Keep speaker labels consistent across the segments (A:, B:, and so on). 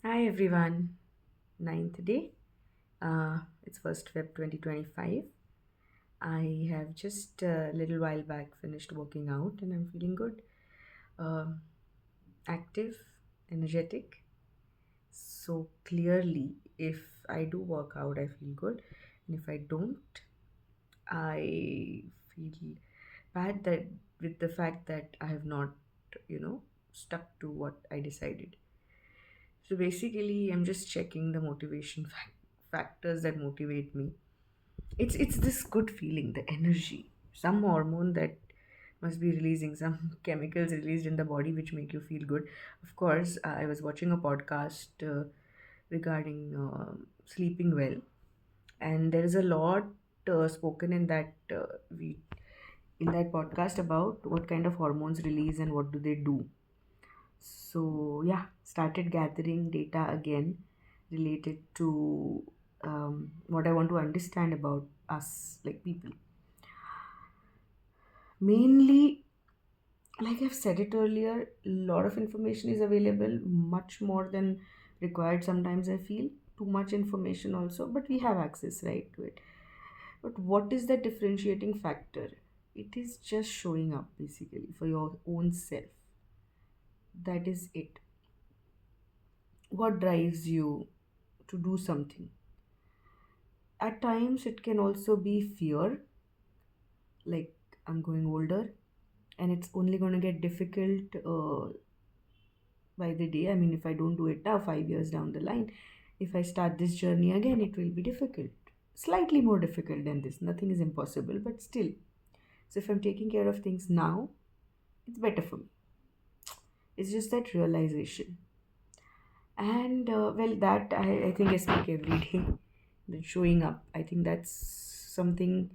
A: Hi everyone, ninth day. It's 1st Feb 2025. I have just a little while back finished working out and I'm feeling good, um, active, energetic. So clearly, if I do work out, I feel good, and if I don't, I feel bad that with the fact that I have not, you know, stuck to what I decided. So basically, I'm just checking the factors that motivate me. It's this good feeling, the energy, some hormone that must be releasing some chemicals released in the body which make you feel good. Of course, I was watching a podcast regarding sleeping well, and there is a lot spoken in that podcast about what kind of hormones release and what do they do. So yeah, started gathering data again related to what I want to understand about us, like people. Mainly, like I've said it earlier, a lot of information is available, much more than required. Sometimes I feel too much information also, but we have access, right, to it. But what is the differentiating factor? It is just showing up basically for your own self. That is it. What drives you to do something? At times, it can also be fear, like I'm going older and it's only going to get difficult by the day. I mean, if I don't do it now, 5 years down the line, if I start this journey again, it will be difficult. Slightly more difficult than this. Nothing is impossible, but still. So if I'm taking care of things now, it's better for me. It's just that realization. And well, that I think I speak every day. The showing up. I think that's something.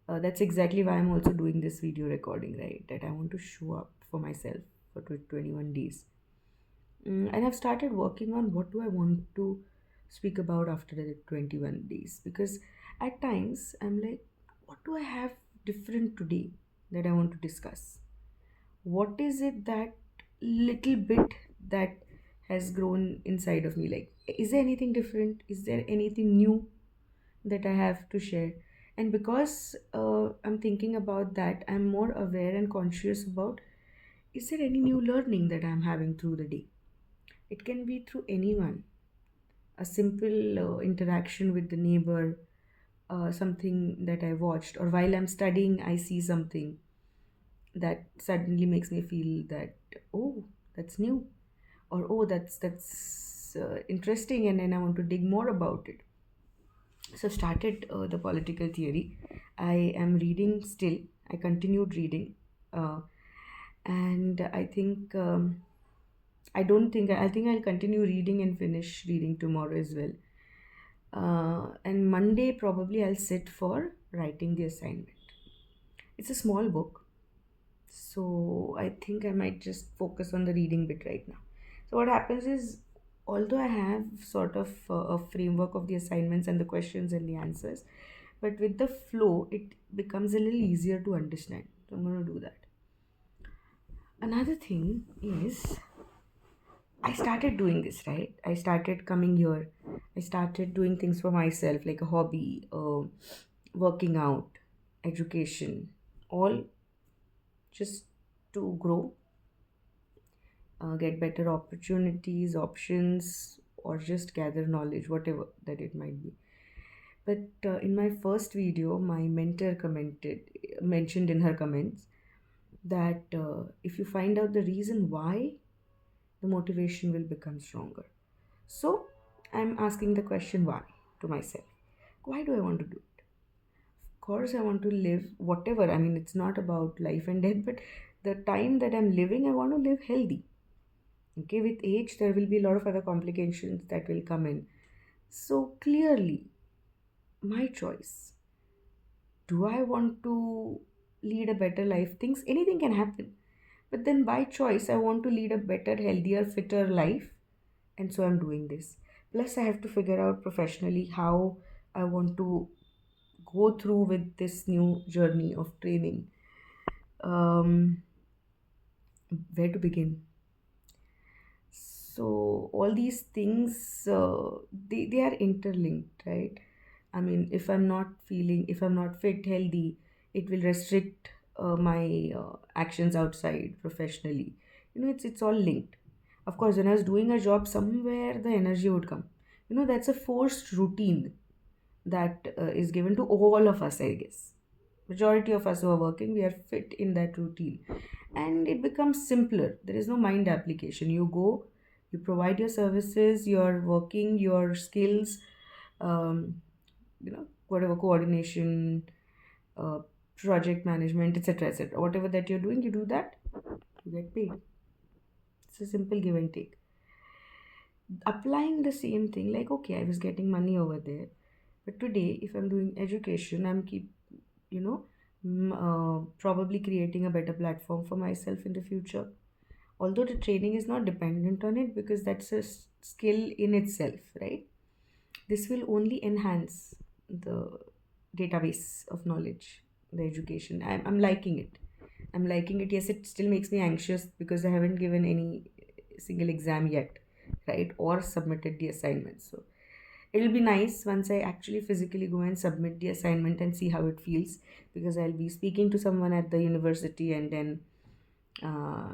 A: That's exactly why I'm also doing this video recording, right? That I want to show up for myself for 21 days. And I've started working on what do I want to speak about after the 21 days, because at times I'm like, what do I have different today that I want to discuss? What is it that little bit that has grown inside of me? Like, is there anything different? Is there anything new that I have to share? And because I'm thinking about that, I'm more aware and conscious about, is there any new learning that I'm having through the day? It can be through anyone, a simple interaction with the neighbor, something that I watched, or while I'm studying, I see something that suddenly makes me feel that, oh, that's new, or oh, that's interesting, and then I want to dig more about it. So started the political theory. I am reading still. I continued reading, uh, and I think I don't think I think I'll continue reading and finish reading tomorrow as well. And Monday probably I'll sit for writing the assignment. It's a small book, so I think I might just focus on the reading bit right now. So what happens is, although I have sort of a framework of the assignments and the questions and the answers, but with the flow, it becomes a little easier to understand. So I'm going to do that. Another thing is, I started doing this, right? I started coming here. I started doing things for myself, like a hobby, working out, education, all just to grow, get better opportunities, options, or just gather knowledge, whatever that it might be. But in my first video, my mentor mentioned in her comments that if you find out the reason why, the motivation will become stronger. So I'm asking the question why to myself. Why do I want to do it? Of course, I want to live whatever. I mean, it's not about life and death, but the time that I'm living, I want to live healthy. Okay, with age, there will be a lot of other complications that will come in. So clearly, my choice. Do I want to lead a better life? Things, anything can happen. But then by choice, I want to lead a better, healthier, fitter life. And so I'm doing this. Plus, I have to figure out professionally how I want to go through with this new journey of training. Where to begin? So all these things, they are interlinked, right? I mean, if I'm not fit, healthy, it will restrict my actions outside professionally. It's all linked. Of course, when I was doing a job, somewhere the energy would come. That's a forced routine that is given to all of us, I guess. Majority of us who are working, we are fit in that routine, and it becomes simpler. There is no mind application. You go, you provide your services, you're working, your skills, um, whatever coordination, uh, project management, etc., etc. Whatever that you're doing, you do that, you get paid. It's a simple give and take. Applying the same thing, like, okay, I was getting money over there, but today, if I'm doing education, I'm you know, probably creating a better platform for myself in the future. Although the training is not dependent on it because that's a skill in itself, right? This will only enhance the database of knowledge, the education. I'm liking it. I'm liking it. Yes, it still makes me anxious because I haven't given any single exam yet, right? Or submitted the assignment. So it'll be nice once I actually physically go and submit the assignment and see how it feels, because I'll be speaking to someone at the university, and then uh,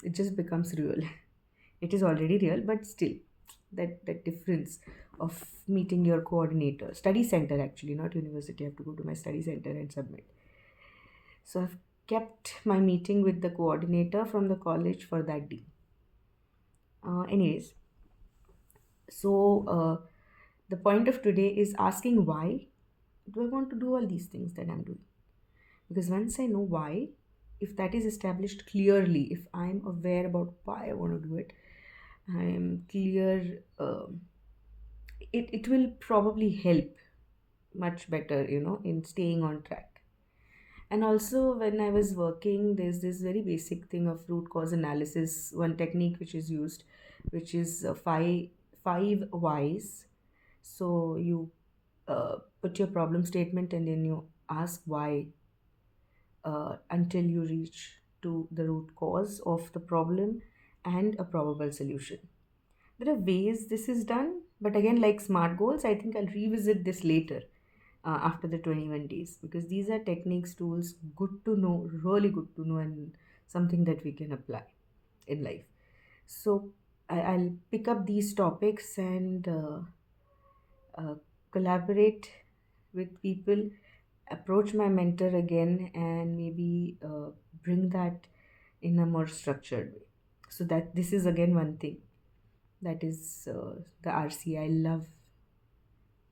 A: it just becomes real. It is already real, but still, that difference of meeting your coordinator, study center actually, not university. I have to go to my study center and submit. So I've kept my meeting with the coordinator from the college for that day. Anyways, so the point of today is asking, why do I want to do all these things that I'm doing? Because once I know why, if that is established clearly, if I'm aware about why I want to do it, I am clear, it will probably help much better, in staying on track. And also, when I was working, there's this very basic thing of root cause analysis, one technique which is used, which is five whys. So you put your problem statement and then you ask why, until you reach to the root cause of the problem and a probable solution. There are ways this is done, but again, like SMART goals, I think I'll revisit this later, after the 21 days, because these are techniques, tools, good to know, really good to know, and something that we can apply in life. So I'll pick up these topics and uh, collaborate with people, approach my mentor again, and maybe bring that in a more structured way. So that this is again one thing, that is the RC. I love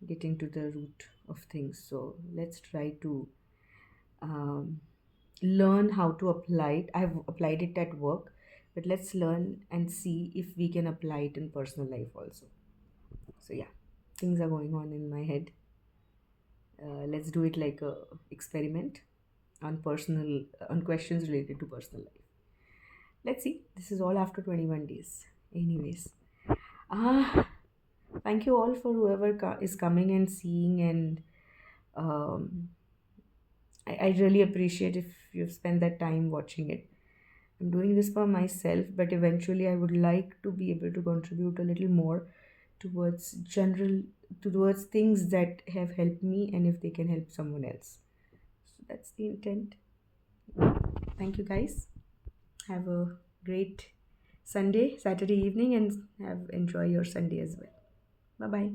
A: getting to the root of things. So let's try to um, learn how to apply it. I've applied it at work, but let's learn and see if we can apply it in personal life also. So yeah, things are going on in my head. Let's do it like a experiment on on questions related to personal life. Let's see. This is all after 21 days. Anyways, ah, thank you all for whoever is coming and seeing, and um, I really appreciate if you've spent that time watching it. I'm doing this for myself, but eventually I would like to be able to contribute a little more towards towards things that have helped me, and if they can help someone else. So that's the intent. Thank you guys. Have a great Saturday evening, and enjoy your Sunday as well. Bye bye.